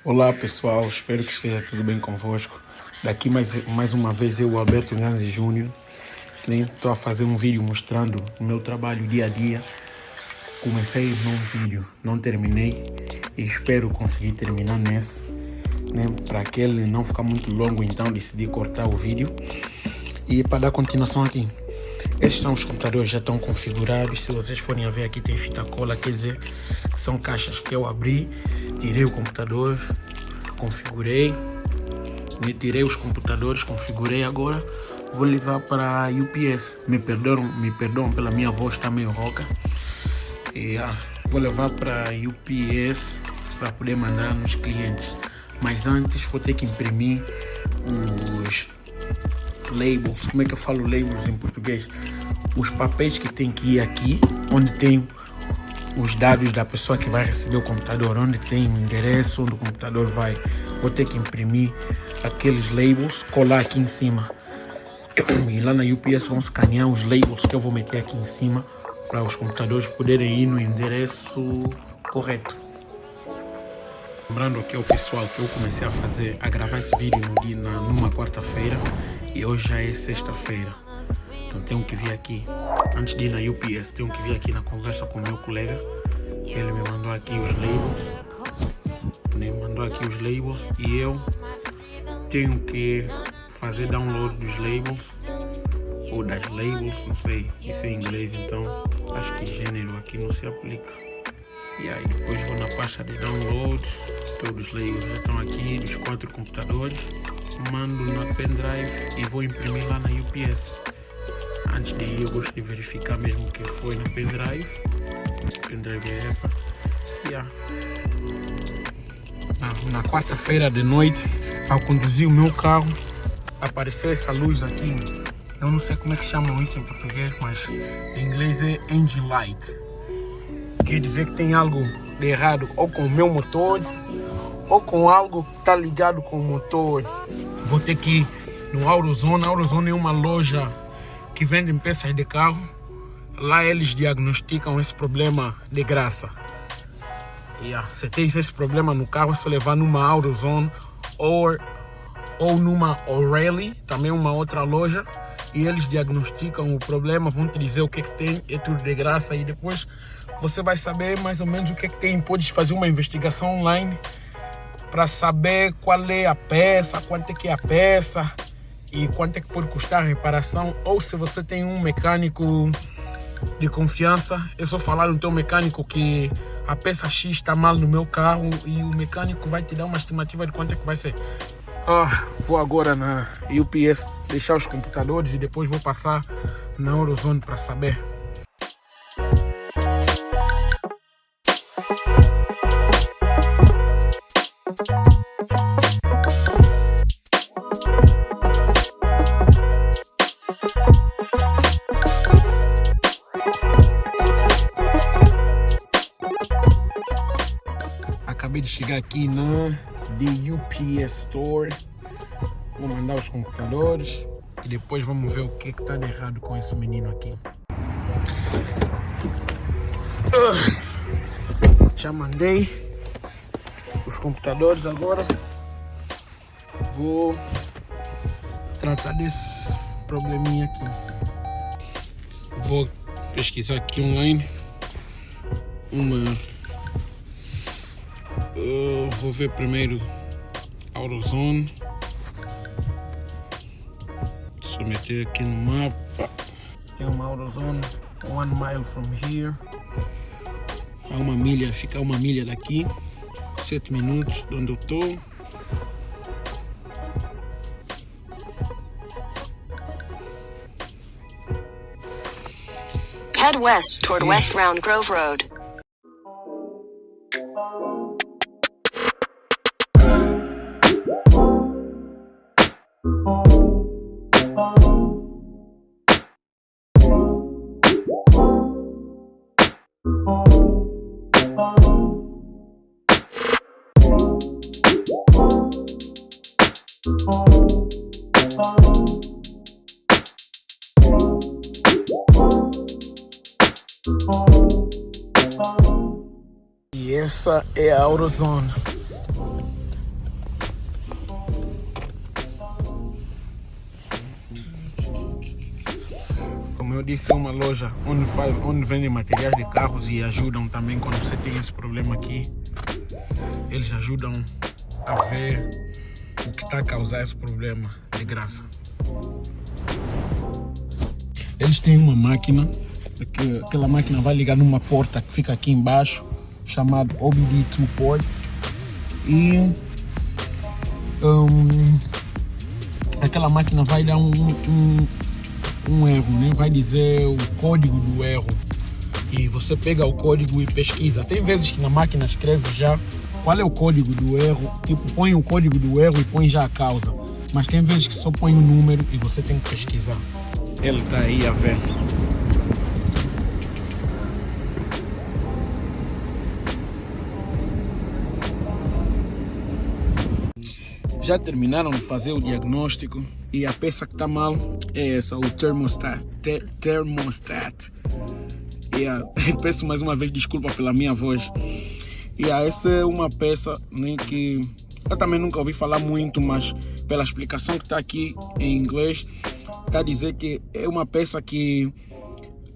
Olá pessoal, espero que esteja tudo bem convosco. Daqui mais uma vez eu, Alberto Nganzi Júnior, estou a fazer um vídeo mostrando o meu trabalho dia a dia. Comecei num vídeo, não terminei e espero conseguir terminar nesse, para que ele não ficar muito longo, então decidi cortar o vídeo. E para dar continuação aqui, estes são os computadores, já estão configurados. Se vocês forem a ver, aqui tem fita cola, quer dizer, são caixas que eu abri, tirei o computador, configurei, tirei os computadores, configurei. Agora vou levar para a UPS. Me perdoam pela minha voz, está meio rouca. Vou levar para a UPS para poder mandar nos clientes. Mas antes vou ter que imprimir os labels. Como é que eu falo labels em português? Os papéis que tem que ir aqui, onde tem os dados da pessoa que vai receber o computador, onde tem o endereço onde o computador vai. Vou ter que imprimir aqueles labels, colar aqui em cima. E lá na UPS vão escanear os labels que eu vou meter aqui em cima para os computadores poderem ir no endereço correto. Lembrando aqui ao pessoal que eu comecei a gravar esse vídeo numa quarta-feira e hoje já é sexta-feira. Então tenho que vir aqui, antes de ir na UPS, tenho que vir aqui na conversa com o meu colega. Ele me mandou aqui os labels. E eu tenho que fazer download dos labels ou das labels, não sei, isso é em inglês, então acho que gênero aqui não se aplica. E aí depois vou na pasta de downloads, todos os labels já estão aqui dos 4 computadores, mando na pendrive e vou imprimir lá na UPS. Antes de ir eu gosto de verificar mesmo que foi na pendrive. A pendrive é essa. Na quarta-feira de noite, ao conduzir o meu carro, apareceu essa luz aqui. Eu não sei como é que chamam isso em português, mas em inglês é engine light. Quer dizer que tem algo de errado ou com o meu motor ou com algo que está ligado com o motor. Vou ter que ir no AutoZone. A AutoZone é uma loja que vendem peças de carro. Lá eles diagnosticam esse problema de graça. Se tem esse problema no carro, é só levar numa AutoZone ou numa O'Reilly, também uma outra loja, e eles diagnosticam o problema, vão te dizer o que tem, é tudo de graça, e depois você vai saber mais ou menos o que tem. Podes fazer uma investigação online para saber qual é a peça, quanto é que é a peça e quanto é que pode custar a reparação. Ou se você tem um mecânico de confiança, é só falar no teu mecânico que a peça X está mal no meu carro e o mecânico vai te dar uma estimativa de quanto é que vai ser. Vou agora na UPS deixar os computadores e depois vou passar na AutoZone para saber. Acabei de chegar aqui na The UPS Store. Vou mandar os computadores e depois vamos ver o que está de errado com esse menino aqui. Já mandei os computadores, agora vou tratar desse probleminha aqui. Vou pesquisar aqui online vou ver primeiro AutoZone. Deixa eu meter aqui no mapa. Tem uma AutoZone 1 mile from here. Fica uma milha daqui. 7 minutos de onde eu estou. Head west toward West Round Grove Road. E essa é a AutoZone. disse, é uma loja onde vendem materiais de carros e ajudam também quando você tem esse problema aqui. Eles ajudam a ver o que está a causar esse problema de graça. Eles têm uma máquina, aquela máquina vai ligar numa porta que fica aqui embaixo, chamado OBD2 port. E aquela máquina vai dar um erro, né? Vai dizer o código do erro. E você pega o código e pesquisa. Tem vezes que na máquina escreve já qual é o código do erro, tipo, põe o código do erro e põe já a causa. Mas tem vezes que só põe o número e você tem que pesquisar. Ele tá aí a ver. Já terminaram de fazer o diagnóstico e a peça que está mal é essa, o thermostat. Peço mais uma vez desculpa pela minha voz. Essa é uma peça, né, que eu também nunca ouvi falar muito, mas pela explicação que está aqui em inglês, está a dizer que é uma peça que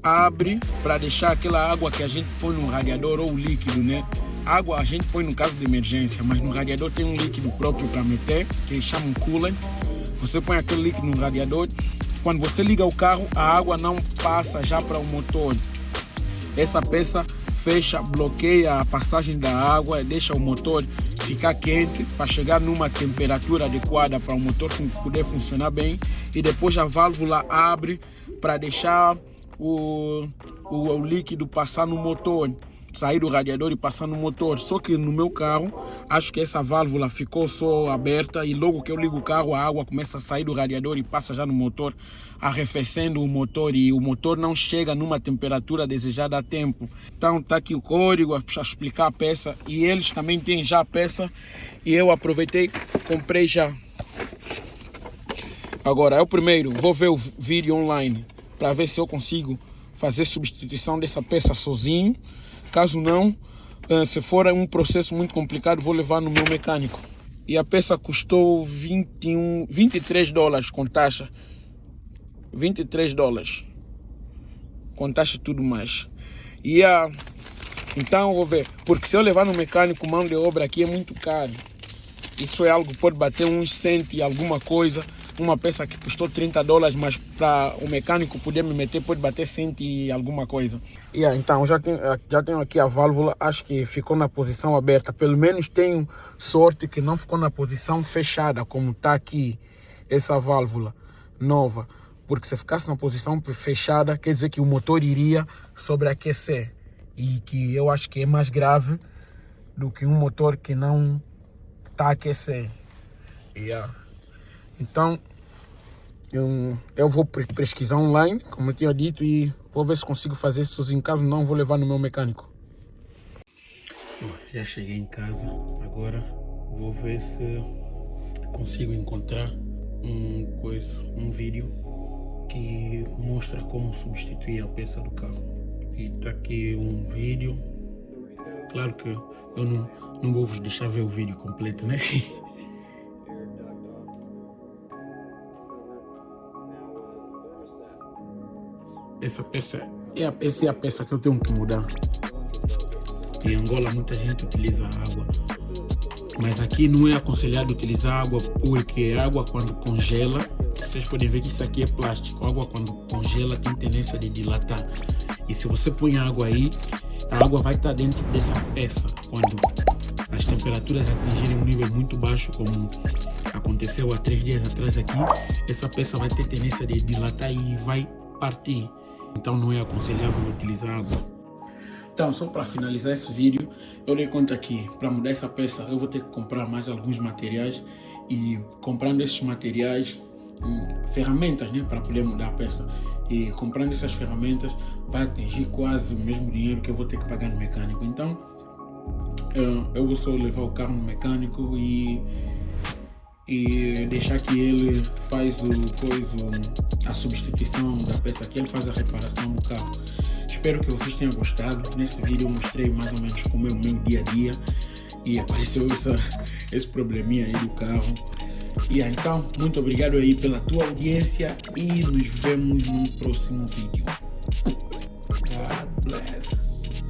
abre para deixar aquela água que a gente põe no radiador ou líquido, né? Água a gente põe no caso de emergência, mas no radiador tem um líquido próprio para meter, que eles chamam coolant. Você põe aquele líquido no radiador, quando você liga o carro, a água não passa já para o motor. Essa peça fecha, bloqueia a passagem da água, deixa o motor ficar quente para chegar numa temperatura adequada para o motor poder funcionar bem, e depois a válvula abre para deixar o líquido passar no motor, sair do radiador e passar no motor. Só que no meu carro, acho que essa válvula ficou só aberta e logo que eu ligo o carro, a água começa a sair do radiador e passa já no motor, arrefecendo o motor, e o motor não chega numa temperatura desejada a tempo. Então tá aqui o código para explicar a peça, e eles também têm já a peça e eu aproveitei, comprei já. Agora eu primeiro vou ver o vídeo online para ver se eu consigo fazer substituição dessa peça sozinho. Caso não, se for um processo muito complicado, vou levar no meu mecânico. E a peça custou 23 dólares com taxa. 23 dólares com taxa e tudo mais. Então eu vou ver, porque se eu levar no mecânico, mão de obra aqui é muito caro. Isso é algo que pode bater uns 100 e alguma coisa. Uma peça que custou 30 dólares, mas para o mecânico poder me meter pode bater 100 e alguma coisa. Então já tenho aqui a válvula, acho que ficou na posição aberta. Pelo menos tenho sorte que não ficou na posição fechada, como está aqui essa válvula nova. Porque se ficasse na posição fechada, quer dizer que o motor iria sobreaquecer. E que eu acho que é mais grave do que um motor que não está a aquecer. Então, eu vou pesquisar online, como eu tinha dito, e vou ver se consigo fazer isso sozinho. Caso não, vou levar no meu mecânico. Já cheguei em casa, agora vou ver se consigo encontrar um vídeo que mostra como substituir a peça do carro. E tá aqui um vídeo. Claro que eu não vou vos deixar ver o vídeo completo, né? Essa é a peça que eu tenho que mudar. Em Angola muita gente utiliza água, mas aqui não é aconselhado utilizar água, porque a água quando congela, vocês podem ver que isso aqui é plástico. A água quando congela tem tendência de dilatar. E se você põe água aí, a água vai estar dentro dessa peça. Quando as temperaturas atingirem um nível muito baixo, como aconteceu há 3 dias atrás aqui, essa peça vai ter tendência de dilatar e vai partir. Então não é aconselhável utilizar água. Então, só para finalizar esse vídeo, eu dei conta que para mudar essa peça eu vou ter que comprar mais alguns materiais, e comprando esses materiais, ferramentas, né, para poder mudar a peça, e comprando essas ferramentas vai atingir quase o mesmo dinheiro que eu vou ter que pagar no mecânico. Então eu vou só levar o carro no mecânico e deixar que ele faz a substituição da peça, que ele faz a reparação do carro. Espero que vocês tenham gostado. Nesse vídeo eu mostrei mais ou menos como é o meu dia a dia, e apareceu esse probleminha aí do carro. Então, muito obrigado aí pela tua audiência e nos vemos no próximo vídeo. God bless.